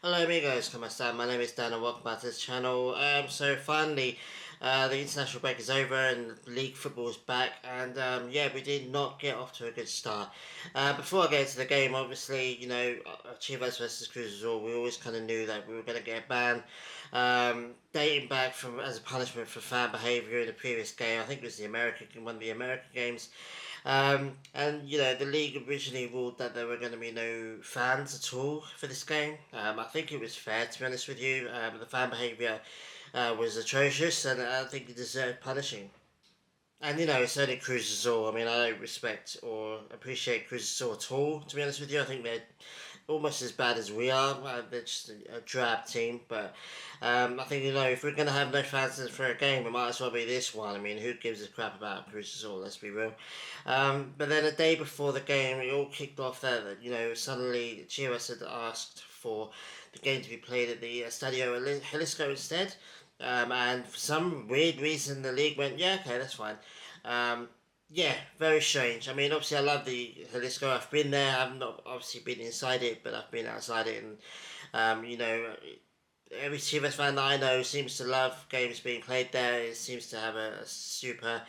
Hello amigos, ¿cómo están? My name is Dan and welcome back to this channel. So finally, the international break is over and league football is back, and yeah, we did not get off to a good start. Before I get into the game, obviously, Chivas versus Cruz Azul, we always kind of knew that we were going to get a ban, dating back from as a punishment for fan behaviour in the previous game. I think it was one of the American games. And the league originally ruled that there were going to be no fans at all for this game. I think it was fair, to be honest with you. The fan behaviour was atrocious, and I think it deserved punishing. And it's only Cruz Azul. I mean, I don't respect or appreciate Cruz Azul at all. To be honest with you, I think they're almost as bad as we are. They're just a drab team. But I think if we're gonna have no fans for a game, it might as well be this one. I mean, who gives a crap about Cruz Azul? Let's be real. But then a day before the game, it all kicked off that suddenly Chivas had asked for the game to be played at the Estadio Jalisco instead. And for some weird reason, the league went, yeah, okay, that's fine. Um, yeah, very strange. I mean, obviously, I love the Jalisco. I've been there. I've not obviously been inside it, but I've been outside it, and every Chivas fan that I know seems to love games being played there. It seems to have a super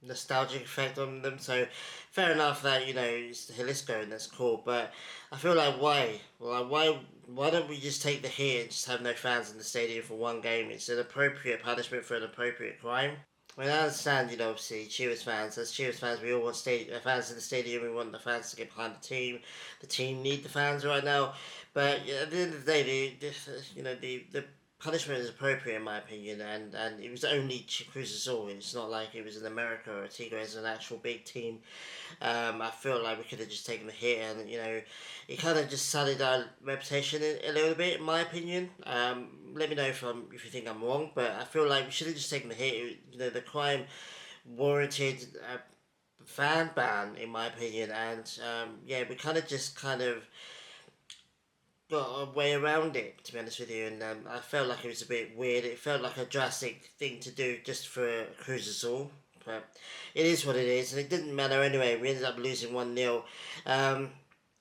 nostalgic effect on them. So fair enough that it's the Jalisco and that's cool. But I feel like why? Well, like, why don't we just take the hit and just have no fans in the stadium for one game? It's an appropriate punishment for an appropriate crime. I mean, I understand, obviously, Chivas fans. As Chivas fans, we all want fans in the stadium. We want the fans to get behind the team. The team need the fans right now. But at the end of the day, the punishment is appropriate in my opinion, and it was only Cruz Azul. It's not like it was in America or Tigres, an actual big team. I feel like we could have just taken the hit, and it kind of just sullied our reputation a little bit, in my opinion. Let me know if you think I'm wrong, but I feel like we should have just taken the hit. The crime warranted a fan ban, in my opinion, and yeah, we kind of got a way around it, to be honest with you, and I felt like it was a bit weird. It felt like a drastic thing to do just for Cruz Azul, but it is what it is, and it didn't matter anyway. We ended up losing 1-0.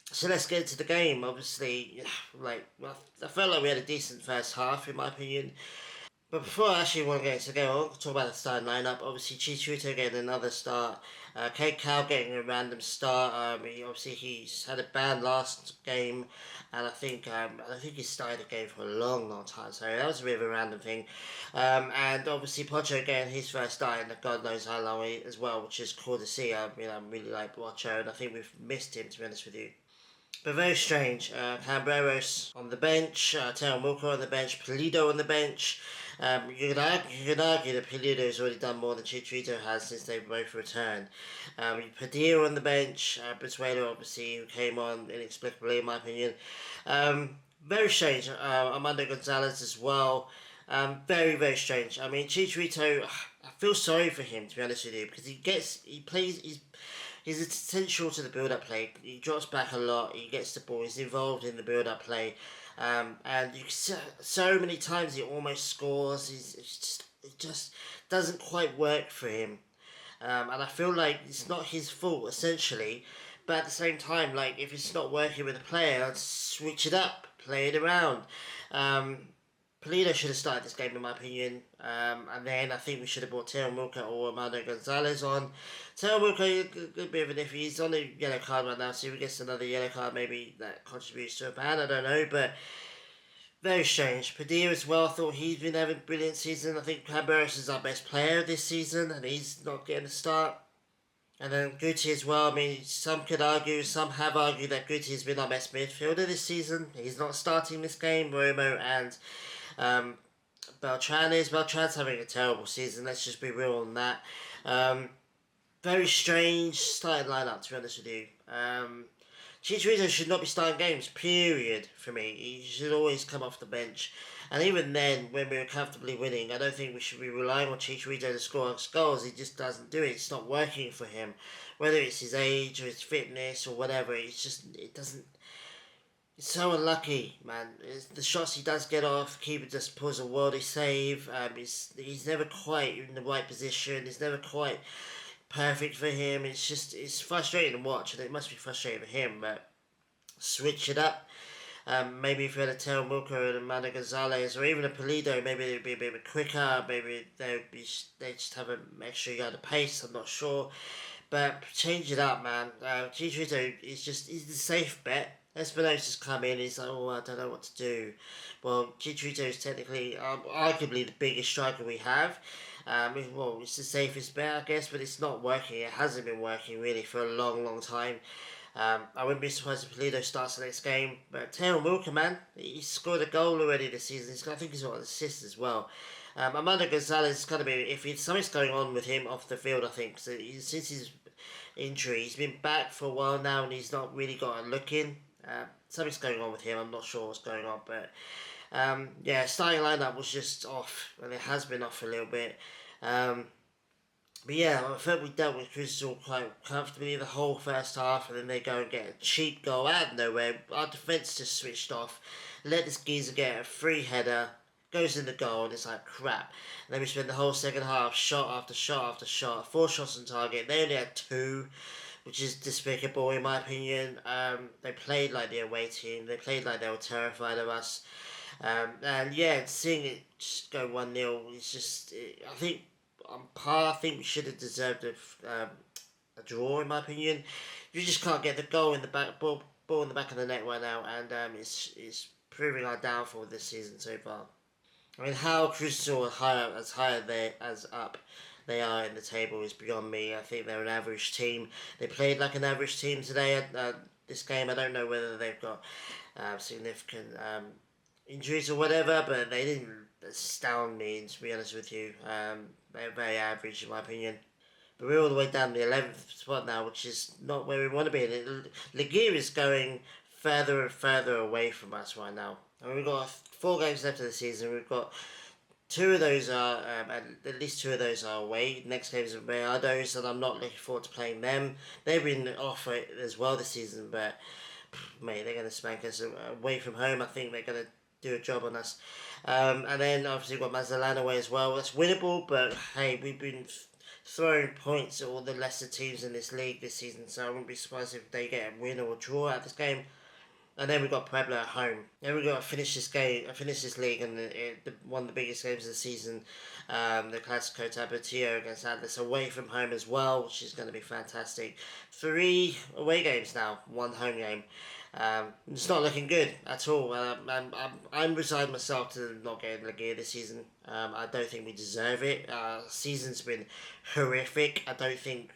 So let's get into the game. Obviously, I felt like we had a decent first half, in my opinion. But before I actually want to get into the game, I want to talk about the starting lineup. Obviously, Chicharito getting another start. Kate Cow getting a random start. He's had a ban last game, and I think he started the game for a long, long time. So that was a bit of a random thing. And obviously, Pocho getting his first start in God knows how long as well, which is cool to see. I mean, I really like Pocho, and I think we've missed him, to be honest with you. But very strange. Cambreros on the bench, Taylor Walker on the bench, Pulido on the bench. You could argue that Pulido has already done more than Chicharito has since they both returned. Padilla on the bench, Brizuela obviously, who came on inexplicably, in my opinion. Very strange. Armando Gonzalez as well. Very, very strange. I mean, Chicharito, I feel sorry for him, to be honest with you, because he's essential to the build-up play. He drops back a lot. He gets the ball. He's involved in the build-up play, and so many times he almost scores. It just doesn't quite work for him, and I feel like it's not his fault essentially. But at the same time, like if it's not working with a player, I'd switch it up, play it around. Um, Polito should have started this game, in my opinion. And then I think we should have brought Teo Milka or Armando Gonzalez on. Teo Milka, a good bit of an iffy. He's on a yellow card right now, so if he gets another yellow card, maybe that contributes to a ban. I don't know, but very strange. Padilla as well, I thought he's been having a brilliant season. I think Cabarrus is our best player this season, and he's not getting a start. And then Guti as well. I mean, some have argued that Guti has been our best midfielder this season. He's not starting this game. Romo and um, Beltran's having a terrible season. Let's just be real on that. Very strange starting lineup, to be honest with you. Chicharito should not be starting games, period, for me. He should always come off the bench. And even then, when we were comfortably winning, I don't think we should be relying on Chicharito to score goals. He just doesn't do it. It's not working for him. Whether it's his age or his fitness or whatever, it doesn't. It's so unlucky, man. The shots he does get off, the keeper just pulls a worldy save. He's never quite in the right position. He's never quite perfect for him. It's frustrating to watch, and it must be frustrating for him. But switch it up. Maybe if you had a Teo Milker and a Mano Gonzalez or even a Pulido, maybe they'd be a bit quicker. Maybe they just have an extra yard of pace. I'm not sure, but change it up, man. Chicharito he's the safe bet. Espinosa's come in. He's like, oh, I don't know what to do. Well, Chicharito is technically, arguably the biggest striker we have. Well, it's the safest bet, I guess, but it's not working. It hasn't been working really for a long, long time. I wouldn't be surprised if Pulido starts the next game. But Taylor Walker, man, he scored a goal already this season. I think he's got an assist as well. Amanda Gonzalez is going to be, if something's going on with him off the field, I think. So since his injury, he's been back for a while now and he's not really got a look in. Something's going on with him. I'm not sure what's going on, but yeah, starting lineup was just off, and it has been off a little bit. But yeah, I felt we dealt with Cruz quite comfortably the whole first half, and then they go and get a cheap goal out of nowhere. Our defence just switched off, let this geezer get a free header, goes in the goal, and it's like crap. And then we spent the whole second half, shot after shot after shot, 4 shots on target. They only had 2, which is despicable in my opinion. They played like the away team. They played like they were terrified of us. And yeah, seeing it just go 1-0, it's just, I think on par, I think we should have deserved a draw in my opinion. You just can't get the goal in the back, ball in the back of the net right now, and it's proving our downfall this season so far. I mean, how Crystal as higher as up they are in the table is beyond me. I think they're an average team. They played like an average team today. This game, I don't know whether they've got significant injuries or whatever, but they didn't astound me, to be honest with you. They're very average in my opinion. But we're all the way down to the 11th spot now, which is not where we want to be. Ligier is going further and further away from us right now. And we've got 4 games left of the season. We've got 2 of those are, at least 2 of those are away. Next game is Rayados, and I'm not looking forward to playing them. They've been off it as well this season, but mate, they're going to spank us away from home. I think they're going to do a job on us. And then obviously we've got Mazatlan away as well. That's winnable, but hey, we've been throwing points at all the lesser teams in this league this season, so I wouldn't be surprised if they get a win or a draw out of this game. And then we've got Puebla at home. Then we've got to finish this league, and one of the biggest games of the season, the Clásico Tapatio against Atlas away from home as well, which is going to be fantastic. 3 away games now, 1 home game. It's not looking good at all. I'm resigned myself to not getting Ligier this season. I don't think we deserve it. Season's been horrific. I don't think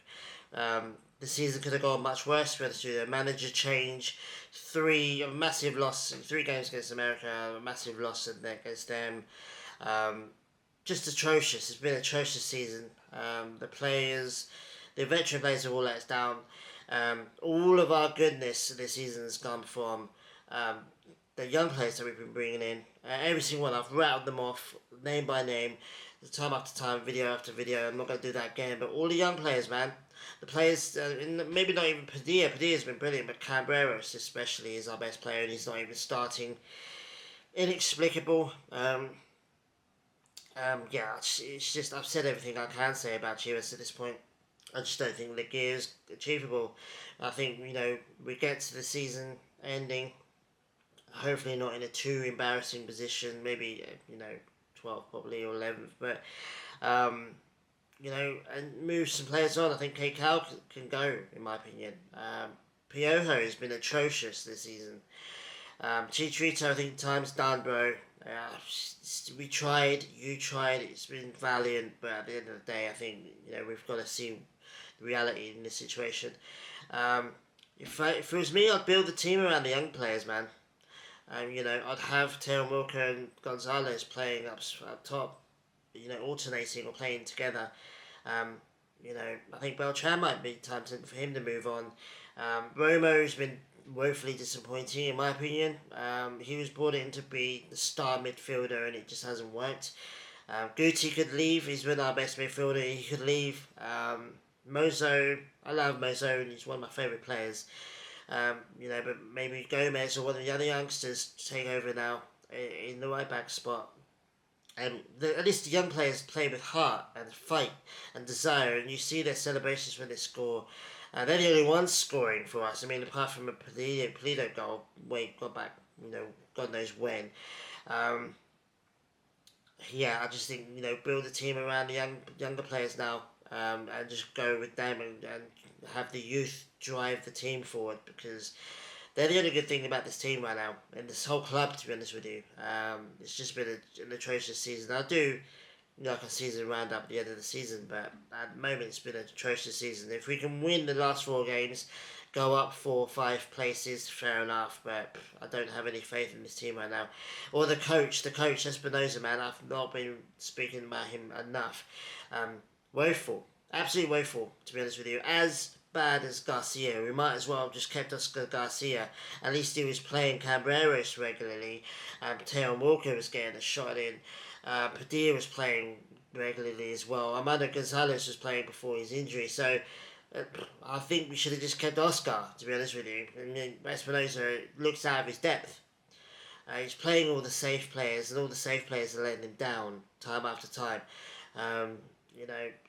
the season could have gone much worse. We had to do a manager change, a massive loss in 3 games against America, a massive loss against them. Just atrocious. It's been an atrocious season. The veteran players have all let us down. All of our goodness this season has come from the young players that we've been bringing in. Every single one, I've rattled them off, name by name, time after time, video after video. I'm not going to do that again, but all the young players, man. The players, maybe not even Padilla. Padilla's been brilliant, but Cambreros especially is our best player, and he's not even starting. Inexplicable. Yeah, it's just, I've said everything I can say about Chivas at this point. I just don't think Ligier is achievable. I think, we get to the season ending, hopefully not in a too embarrassing position, maybe, 12th probably or 11th, but, and move some players on. I think K. Cal can go, in my opinion. Piojo has been atrocious this season. Chicharito, I think time's done, bro. We tried, you tried, it's been valiant, but at the end of the day, I think, we've got to see the reality in this situation. If it was me, I'd build the team around the young players, man. I'd have Teo Milker and Gonzalez playing up top, alternating or playing together. I think Beltran might be time for him to move on. Romo's been woefully disappointing in my opinion. He was brought in to be the star midfielder and it just hasn't worked. Guti could leave, he's been our best midfielder, he could leave. Mozo, I love Mozo and he's one of my favourite players. But maybe Gomez or one of the other youngsters take over now in the right back spot. At least the young players play with heart and fight and desire, and you see their celebrations when they score. They're the only ones scoring for us. I mean, apart from a Pulido goal, got back God knows when. Um, yeah, I just think build a team around the younger players now, and just go with them and have the youth drive the team forward because they're the only good thing about this team right now and this whole club. To be honest with you, it's just been an atrocious season. I do like a season roundup at the end of the season, but at the moment it's been an atrocious season. If we can win the last 4 games, go up 4 or 5 places, fair enough. But I don't have any faith in this team right now, or the coach Espinosa, man. I've not been speaking about him enough. Woeful, absolutely woeful. To be honest with you, as bad as Garcia. We might as well have just kept Oscar Garcia. At least he was playing Cambreros regularly. Teon Walker was getting a shot in. Padilla was playing regularly as well. Armando Gonzalez was playing before his injury. So I think we should have just kept Oscar, to be honest with you. I mean, Espinosa looks out of his depth. He's playing all the safe players, and all the safe players are letting him down time after time. Um,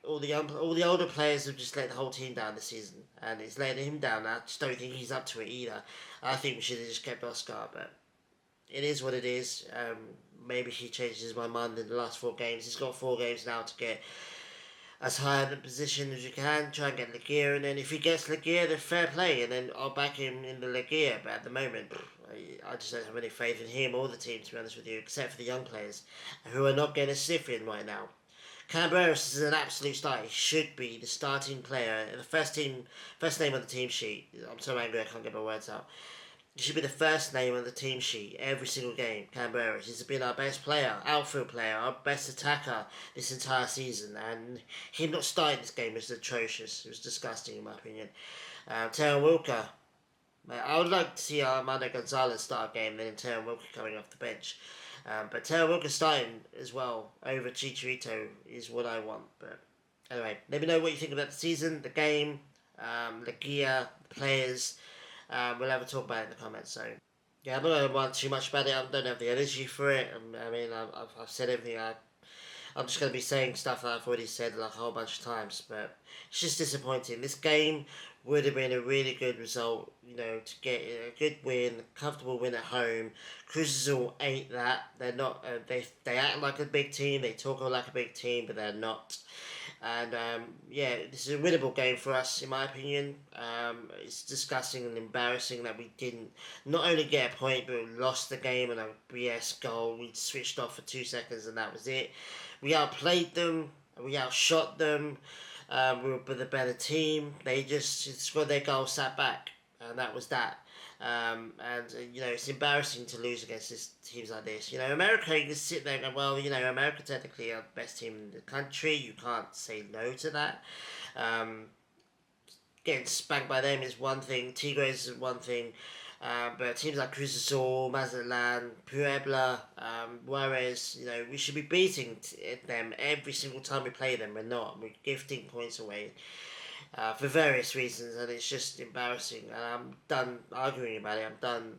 all the older players have just let the whole team down this season, and it's letting him down. I just don't think he's up to it either. I think we should have just kept Oscar, but it is what it is. Maybe he changes my mind in the last 4 games. He's got 4 games now to get as high in the position as you can. Try and get Legia, and then if he gets Legia, then fair play, and then I'll back him in the Legia. But at the moment, I just don't have any faith in him or the team, to be honest with you, except for the young players who are not getting a sniff in right now. Cambreros is an absolute star. He should be the starting player, the first name on the team sheet. I'm so angry I can't get my words out. He should be the first name on the team sheet every single game. Cambreros. He's been our best player, outfield player, our best attacker this entire season, and him not starting this game is atrocious. It was disgusting in my opinion. Teon Walker. I would like to see Armando Gonzalez start a game, then Teon Walker coming off the bench. But Taylor Walker starting as well over Chicharito is what I want. But anyway, let me know what you think about the season, the game, the gear, the players. We'll have a talk about it in the comments. So yeah, I'm not going to want too much about it. I don't have the energy for it. I mean, I've said everything. I'm just going to be saying stuff that I've already said like a whole bunch of times. But it's just disappointing. This game would have been a really good result, to get a good win, comfortable win at home. Cruz Azul ain't that. They're not. They act like a big team. They talk like a big team, but they're not. And this is a winnable game for us, in my opinion. It's disgusting and embarrassing that we didn't not only get a point, but we lost the game on a BS goal. We switched off for 2 seconds, and that was it. We outplayed them. We outshot them. We were the better team. They just scored their goal, sat back, and that was that. It's embarrassing to lose against teams like this. America, you can sit there and go, well, America technically are the best team in the country. You can't say no to that. Getting spanked by them is one thing. Tigres is one thing. But teams like Cruz Azul, Mazatlan, Puebla, Juarez, we should be beating them every single time we play them. We're not. We're gifting points away for various reasons, and it's just embarrassing. And I'm done arguing about it. I'm done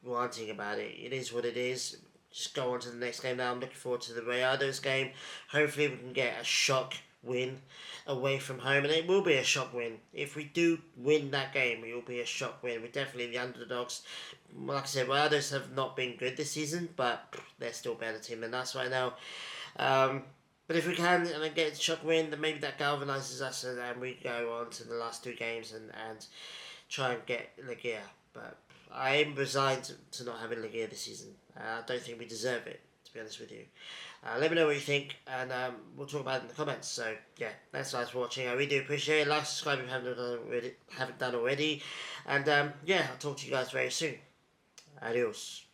ranting about it. It is what it is. Just go on to the next game now. I'm looking forward to the Rayados game. Hopefully we can get a shock win away from home, and it will be a shock win. If we do win that game, it will be a shock win. We're definitely the underdogs. Like I said, Rayados have not been good this season, but they're still a better team than us right now. But if we can and get a shock win, then maybe that galvanises us, and we go on to the last 2 games and try and get Legia. But I am resigned to not having Legia this season. I don't think we deserve it, to be honest with you. Let me know what you think, and we'll talk about it in the comments. So yeah, thanks guys for watching. I really do appreciate it. Like, subscribe if you haven't done already. And I'll talk to you guys very soon. Adios.